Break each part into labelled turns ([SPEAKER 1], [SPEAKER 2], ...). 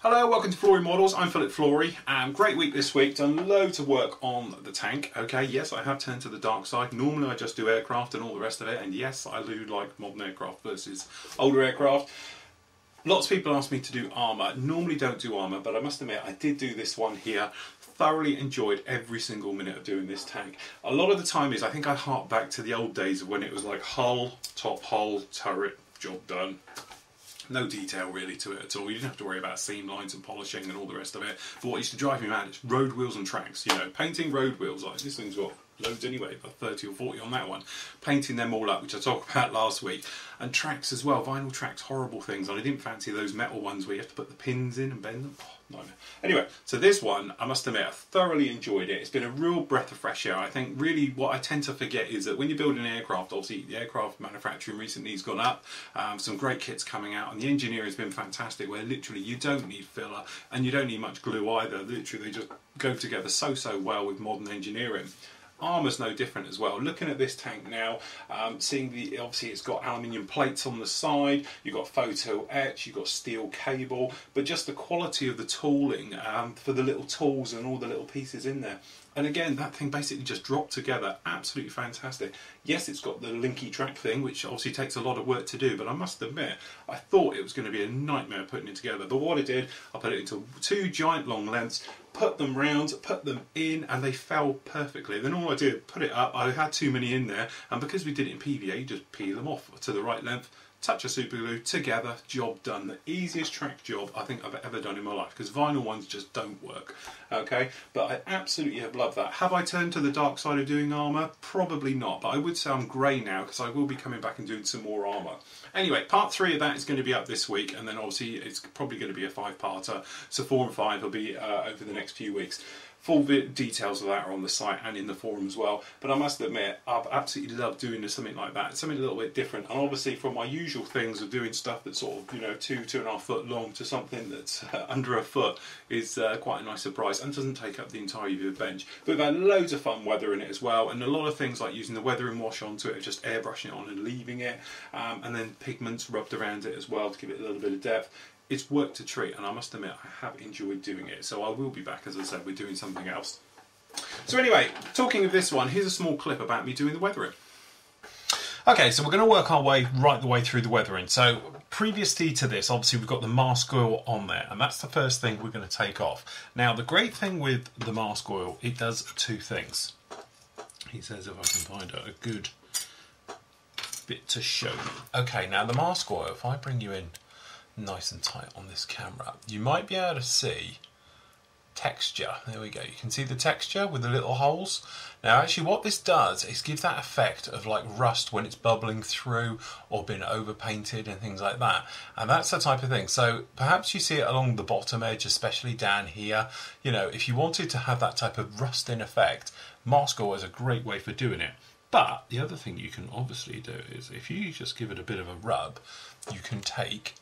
[SPEAKER 1] Hello, welcome to Flory Models. I'm Flory. Great week this week, done loads of work on the tank. Okay, yes, I have turned to the dark side. Normally I just do aircraft and all the rest of it, and yes, I do like modern aircraft versus older aircraft. Lots of people ask me to do armour. Normally don't do armour, but I must admit I did do this one here. Thoroughly enjoyed every single minute of doing this tank. A lot of the time I think I hark back to the old days of when it was like hull, top hull, turret, job done. No detail really to it at all. You didn't have to worry about seam lines and polishing and all the rest of it. But what used to drive me mad is road wheels and tracks. You know, painting road wheels. Like this thing's got loads anyway, about 30 or 40 on that one. Painting them all up, which I talked about last week. And tracks as well. Vinyl tracks, horrible things. And I didn't fancy those metal ones where you have to put the pins in and bend them. Oh, nightmare. Anyway, so this one, I must admit, I thoroughly enjoyed it. It's been a real breath of fresh air. I think really what I tend to forget is that when you're building an aircraft, obviously the aircraft manufacturing recently has gone up, some great kits coming out, and the engineering has been fantastic, where literally you don't need filler and you don't need much glue either. Literally they just go together so well with modern engineering. Armour's no different as well. Looking at this tank now, seeing the, obviously it's got aluminium plates on the side, you've got photo etch, you've got steel cable, but just the quality of the tooling for the little tools and all the little pieces in there. And again, that thing basically just dropped together, absolutely fantastic. Yes, it's got the linky track thing, which obviously takes a lot of work to do, but I must admit, I thought it was going to be a nightmare putting it together. But what I did, I put it into two giant long lengths, put them round, put them in, and they fell perfectly. Then all I did, put it up, I had too many in there, and because we did it in PVA, you just peel them off to the right length, touch of super glue, together, job done. The easiest track job I think I've ever done in my life, because vinyl ones just don't work. Okay, but I absolutely have loved that. Have I turned to the dark side of doing armour? Probably not, but I would say I'm grey now, because I will be coming back and doing some more armour. Anyway, part 3 of that is going to be up this week, and then obviously it's probably going to be a 5-parter, so 4 and 5 will be over the next few weeks. Full details of that are on the site and in the forum as well. But I must admit, I've absolutely loved doing something like that. It's something a little bit different. And obviously from my usual things of doing stuff that's sort of, you know, 2.5 foot long to something that's under a foot is quite a nice surprise and doesn't take up the entirety of the bench. But we've had loads of fun weathering it as well. And a lot of things like using the weathering wash onto it, just airbrushing it on and leaving it. And then pigments rubbed around it as well to give it a little bit of depth. It's worked a treat, and I must admit I have enjoyed doing it, so I will be back, as I said, we're doing something else. So anyway, talking of this one, here's a small clip about me doing the weathering. Okay, so we're going to work our way right the way through the weathering. So previously to this, obviously we've got the mask oil on there, and that's the first thing we're going to take off. Now the great thing with the mask oil, it does 2 things. He says if I can find a good bit to show you. Okay, now the mask oil, if I bring you in nice and tight on this camera, you might be able to see texture. There we go, you can see the texture with the little holes. Now actually what this does is give that effect of like rust when it's bubbling through or been over painted and things like that, and that's the type of thing. So perhaps you see it along the bottom edge, especially down here. You know, if you wanted to have that type of rusting effect, mask oil is a great way for doing it. But the other thing you can obviously do is if you just give it a bit of a rub, you can take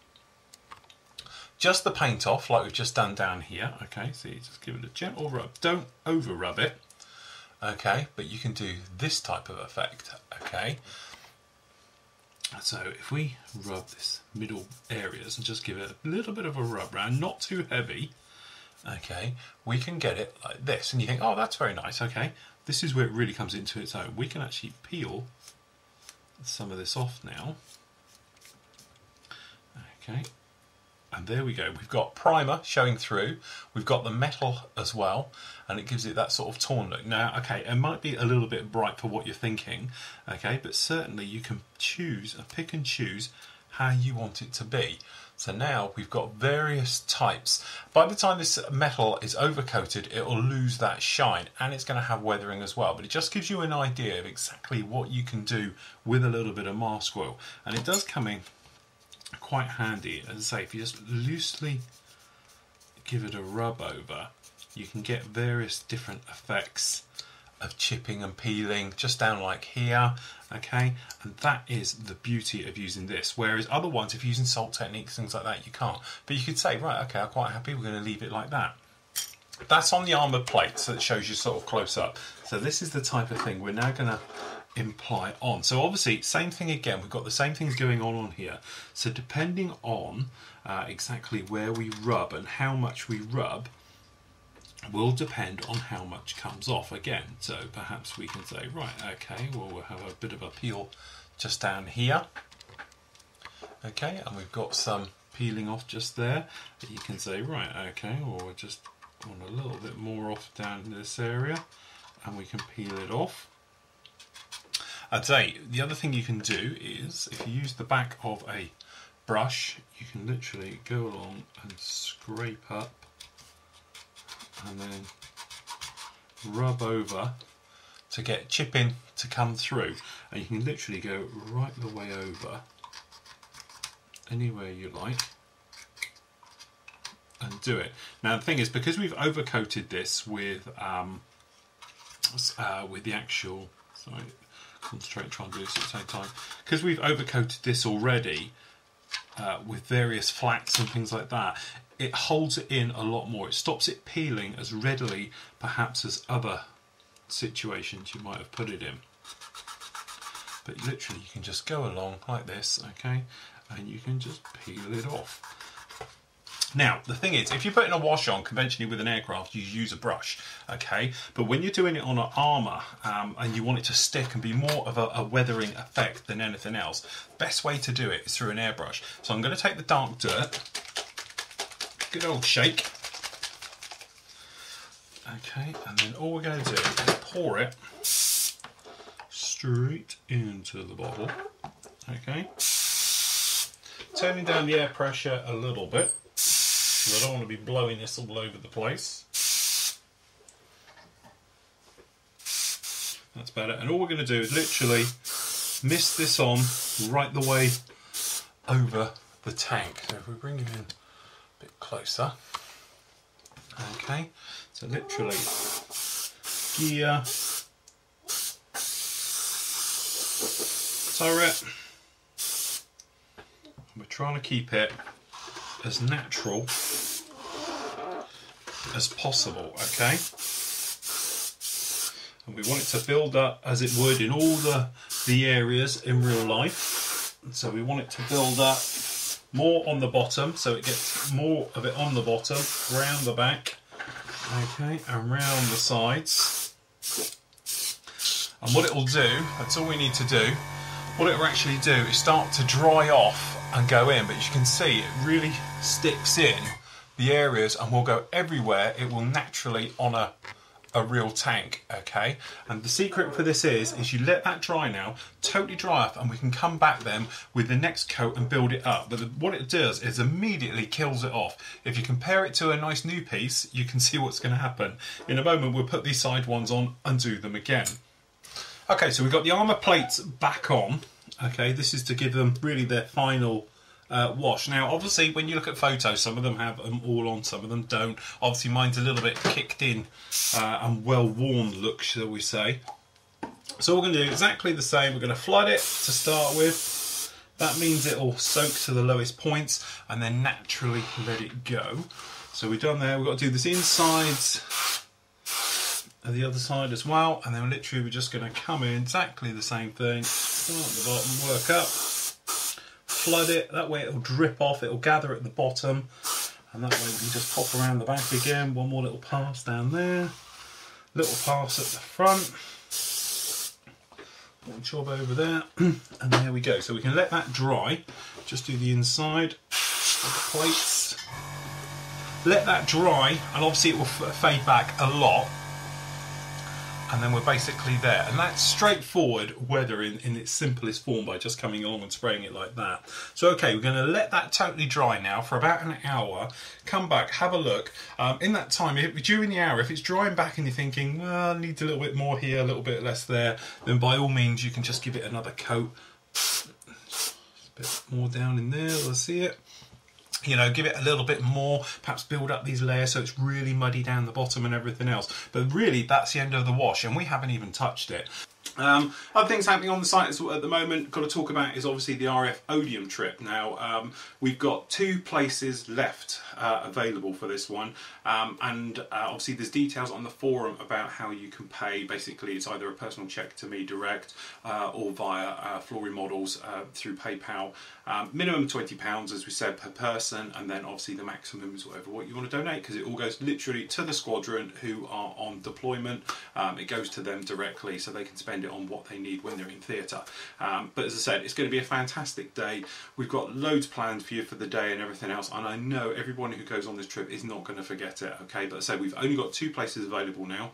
[SPEAKER 1] just the paint off like we've just done down here. Okay, so you just give it a gentle rub, don't over rub it. Okay, but you can do this type of effect. Okay, so if we rub this middle areas and just give it a little bit of a rub round, not too heavy, okay, we can get it like this. And you think, oh, that's very nice. Okay, this is where it really comes into its own. We can actually peel some of this off now. Okay, and there we go. We've got primer showing through. We've got the metal as well, and it gives it that sort of torn look. Now, okay, it might be a little bit bright for what you're thinking, okay, but certainly you can choose, pick and choose how you want it to be. So now we've got various types. By the time this metal is overcoated, it will lose that shine, and it's going to have weathering as well. But it just gives you an idea of exactly what you can do with a little bit of mask oil, and it does come in quite handy. As I say, if you just loosely give it a rub over, you can get various different effects of chipping and peeling just down like here. Okay, and that is the beauty of using this, whereas other ones, if you're using salt techniques, things like that, you can't. But you could say, right, okay, I'm quite happy, we're going to leave it like that. That's on the armoured plate, so it shows you sort of close up. So this is the type of thing we're now going to apply on. So obviously, same thing again, we've got the same things going on here. So depending on exactly where we rub and how much we rub will depend on how much comes off again. So perhaps we can say, right, okay, well, we'll have a bit of a peel just down here. Okay, and we've got some peeling off just there. But you can say, right, okay, well, we're just want a little bit more off down in this area, and we can peel it off. I'd say the other thing you can do is, if you use the back of a brush, you can literally go along and scrape up and then rub over to get chipping to come through, and you can literally go right the way over anywhere you like and do it. Now the thing is, because we've overcoated this with the actual, sorry, concentrate and try and do this at the same time, because we've overcoated this already with various flats and things like that, it holds it in a lot more. It stops it peeling as readily perhaps as other situations you might have put it in. But literally you can just go along like this, okay, and you can just peel it off. Now, the thing is, if you're putting a wash on conventionally with an aircraft, you use a brush, okay? But when you're doing it on an armour and you want it to stick and be more of a weathering effect than anything else, best way to do it is through an airbrush. So I'm going to take the dark dirt, good old shake, okay, and then all we're going to do is pour it straight into the bottle, okay? Turning down the air pressure a little bit, because I don't want to be blowing this all over the place. That's better. And all we're going to do is literally mist this on right the way over the tank. So if we bring it in a bit closer, okay, so literally gear, turret. We're trying to keep it as natural as possible, okay? And we want it to build up as it would in all the areas in real life. So we want it to build up more on the bottom, so it gets more of it on the bottom, round the back, okay, and round the sides. And what it will do, that's all we need to do, what it will actually do is start to dry off and go in, but as you can see, it really sticks in the areas and will go everywhere. It will naturally honour a real tank, okay? And the secret for this is you let that dry now, totally dry off, and we can come back then with the next coat and build it up. But what it does is immediately kills it off. If you compare it to a nice new piece, you can see what's going to happen. In a moment, we'll put these side ones on and do them again. Okay, so we've got the armour plates back on. Okay, this is to give them really their final wash. Now, obviously, when you look at photos, some of them have them all on, some of them don't. Obviously, mine's a little bit kicked in and well-worn look, shall we say. So we're going to do exactly the same. We're going to flood it to start with. That means it will soak to the lowest points and then naturally let it go. So we've done there. We've got to do this inside and the other side as well, and then literally we're just going to come in exactly the same thing, start at the bottom, work up, flood it, that way it'll drip off, it'll gather at the bottom, and that way we can just pop around the back again, one more little pass down there, little pass at the front, little job over there, and there we go. So we can let that dry, just do the inside of the plates, let that dry, and obviously it will fade back a lot. And then we're basically there, and that's straightforward weathering in its simplest form by just coming along and spraying it like that. So okay, we're going to let that totally dry now for about an hour, come back, have a look. In that time, during the hour, if it's drying back and you're thinking, well, I need a little bit more here, a little bit less there, then by all means you can just give it another coat. A bit more down in there, let's see it. You know, give it a little bit more, perhaps build up these layers so it's really muddy down the bottom and everything else. But really, that's the end of the wash, and we haven't even touched it. Other things happening on the site at the moment, got to talk about, is obviously the RAF Odiham trip. Now, we've got 2 places left available for this one, and obviously there's details on the forum about how you can pay. Basically, it's either a personal cheque to me direct or via Flory Models through PayPal. Minimum £20, as we said, per person, and then obviously the maximum is whatever what you want to donate, because it all goes literally to the squadron who are on deployment. It goes to them directly, so they can spend it on what they need when they're in theatre. But as I said, it's going to be a fantastic day. We've got loads planned for you for the day and everything else, and I know everyone who goes on this trip is not going to forget it, okay? But as I said, we've only got 2 places available now.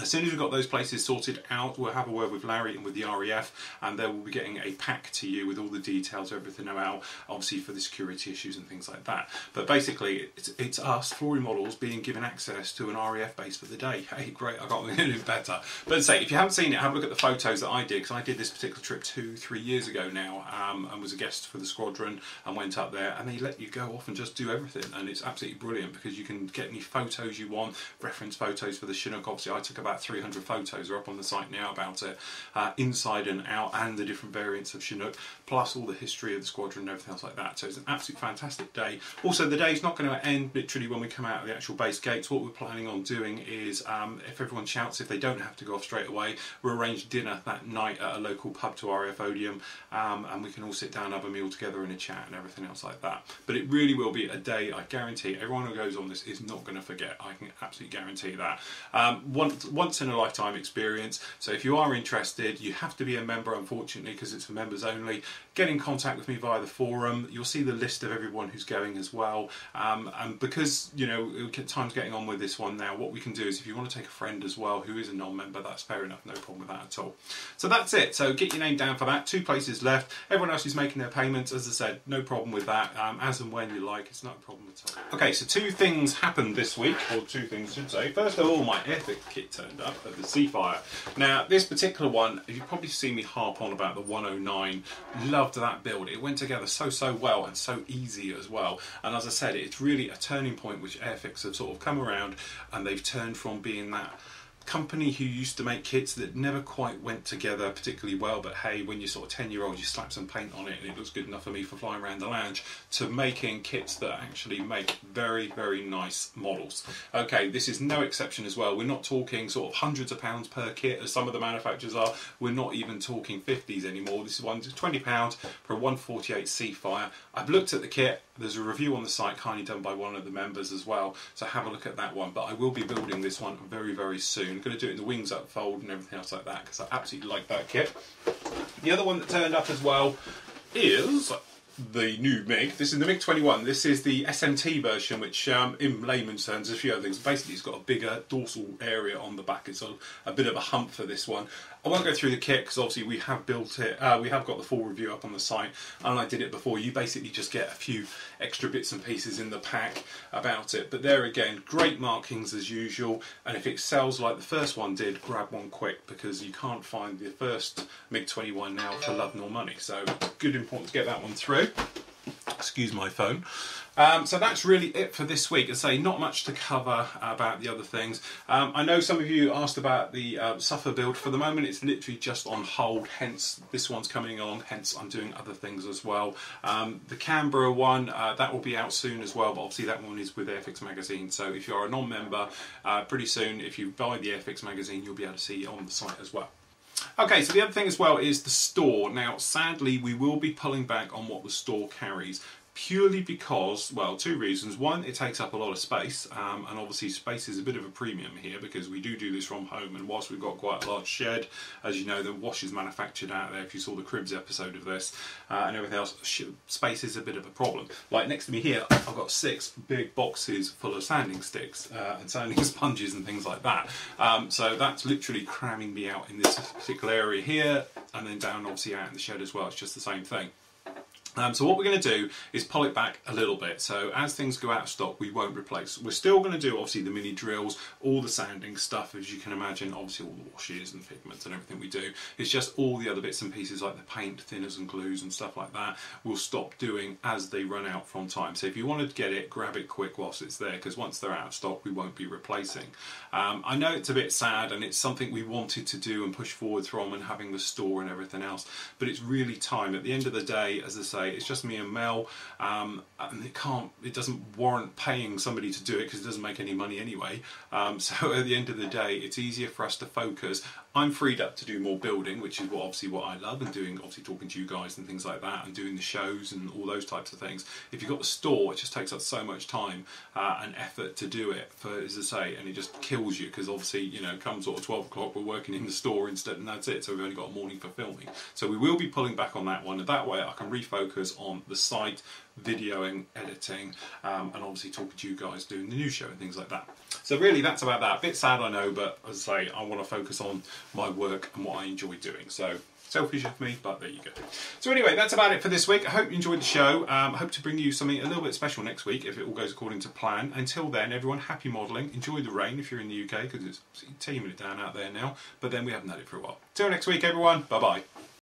[SPEAKER 1] As soon as we've got those places sorted out, we'll have a word with Larry and with the RAF, and they will be getting a pack to you with all the details, everything about, obviously for the security issues and things like that. But basically, it's us, Flory Models, being given access to an RAF base for the day. Hey, great, I got anything better. But say, if you haven't seen it, have a look at the photos that I did, because I did this particular trip 2-3 years ago now, and was a guest for the squadron, and went up there, and they let you go off and just do everything, and it's absolutely brilliant, because you can get any photos you want, reference photos for the Chinook. Obviously, I took about 300 photos are up on the site now about it, inside and out, and the different variants of Chinook, plus all the history of the squadron and everything else like that. So it's an absolute fantastic day. Also, the day's not going to end literally when we come out of the actual base gates. What we're planning on doing is, if everyone shouts, if they don't have to go off straight away, we'll arrange dinner that night at a local pub to RAF Odiham, and we can all sit down, have a meal together in a chat and everything else like that. But it really will be a day, I guarantee, everyone who goes on this is not going to forget. I can absolutely guarantee that. Once in a lifetime experience. So if you are interested, you have to be a member, unfortunately, because it's for members only. Get in contact with me via the forum. You'll see the list of everyone who's going as well. And because, you know, time's getting on with this one now, what we can do is, if you want to take a friend as well who is a non-member, that's fair enough, no problem with that at all. So that's it. So get your name down for that. 2 places left. Everyone else is making their payments. As I said, no problem with that. As and when you like, it's not a problem at all. Okay, so 2 things happened this week, or 2 things I should say. First of all, my Epic kit turned up at the Seafire. Now, this particular one, you've probably seen me harp on about the 109. Loved that build. It went together so well, and so easy as well. And as I said, it's really a turning point which Airfix have sort of come around, and they've turned from being that company who used to make kits that never quite went together particularly well, but hey, when you're sort of 10-year-old, you slap some paint on it and it looks good enough for me for flying around the lounge, to making kits that actually make very nice models. Okay, this is no exception as well. We're not talking sort of hundreds of pounds per kit as some of the manufacturers are. We're not even talking 50s anymore. This one's £20 for a 148 Seafire. I've looked at the kit. There's a review on the site kindly done by one of the members as well, so have a look at that one. But I will be building this one very soon. I'm going to do it in the wings up fold and everything else like that, because I absolutely like that kit. The other one that turned up as well is the new MiG. This is the MiG-21. This is the SMT version, which in layman's terms, a few other things. Basically, it's got a bigger dorsal area on the back. It's a bit of a hump for this one. I won't go through the kit, because obviously we have built it. We have got the full review up on the site, and I did it before. You basically just get a few extra bits and pieces in the pack about it. But there again, great markings as usual. And if it sells like the first one did, grab one quick, because you can't find the first MiG-21 now for love nor money. So good, important to get that one through. Excuse my phone. So that's really it for this week. I say not much to cover about the other things. I know some of you asked about the Suffer build. For the moment, it's literally just on hold, hence this one's coming along, hence I'm doing other things as well. The Canberra one, that will be out soon as well, but obviously that one is with Airfix magazine. So if you're a non-member, pretty soon, if you buy the Airfix magazine, you'll be able to see it on the site as well. Okay, so the other thing as well is the store. Now, sadly, we will be pulling back on what the store carries, purely because, well, 2 reasons. One, it takes up a lot of space, and obviously space is a bit of a premium here, because we do this from home, and whilst we've got quite a large shed, as you know, the wash is manufactured out there, if you saw the Cribs episode of this, and everything else, space is a bit of a problem. Like next to me here, I've got 6 big boxes full of sanding sticks and sanding sponges and things like that. So that's literally cramming me out in this particular area here, and then down obviously out in the shed as well. It's just the same thing. So what we're going to do is pull it back a little bit. So as things go out of stock, we won't replace. We're still going to do obviously the mini drills, all the sanding stuff, as you can imagine, obviously all the washes and pigments and everything we do. It's just all the other bits and pieces like the paint, thinners and glues and stuff like that we'll stop doing as they run out from time. So if you wanted to get it, grab it quick whilst it's there, because once they're out of stock, we won't be replacing. I know it's a bit sad and it's something we wanted to do and push forward from, and having the store and everything else, but it's really time. At the end of the day, as I say, it's just me and Mel, and it doesn't warrant paying somebody to do it because it doesn't make any money anyway. So at the end of the day, it's easier for us to focus. I'm freed up to do more building, which is obviously what I love, and doing, obviously talking to you guys and things like that, and doing the shows and all those types of things. If you've got the store, it just takes up so much time and effort to do it, for, as I say, and it just kills you, because obviously, you know, come sort of 12 o'clock, we're working in the store instead, and that's it. So we've only got a morning for filming. So we will be pulling back on that one, and that way I can refocus on the site, videoing, editing, and obviously talking to you guys, doing the news show and things like that. So really, that's about that. A bit sad, I know, but as I say, I want to focus on my work and what I enjoy doing. So selfish of me, but there you go. So anyway, that's about it for this week. I hope you enjoyed the show. I hope to bring you something a little bit special next week, if it all goes according to plan. Until then, everyone, happy modelling. Enjoy the rain if you're in the UK, because it's teeming it down out there now. But then we haven't had it for a while. Till next week, everyone. Bye-bye.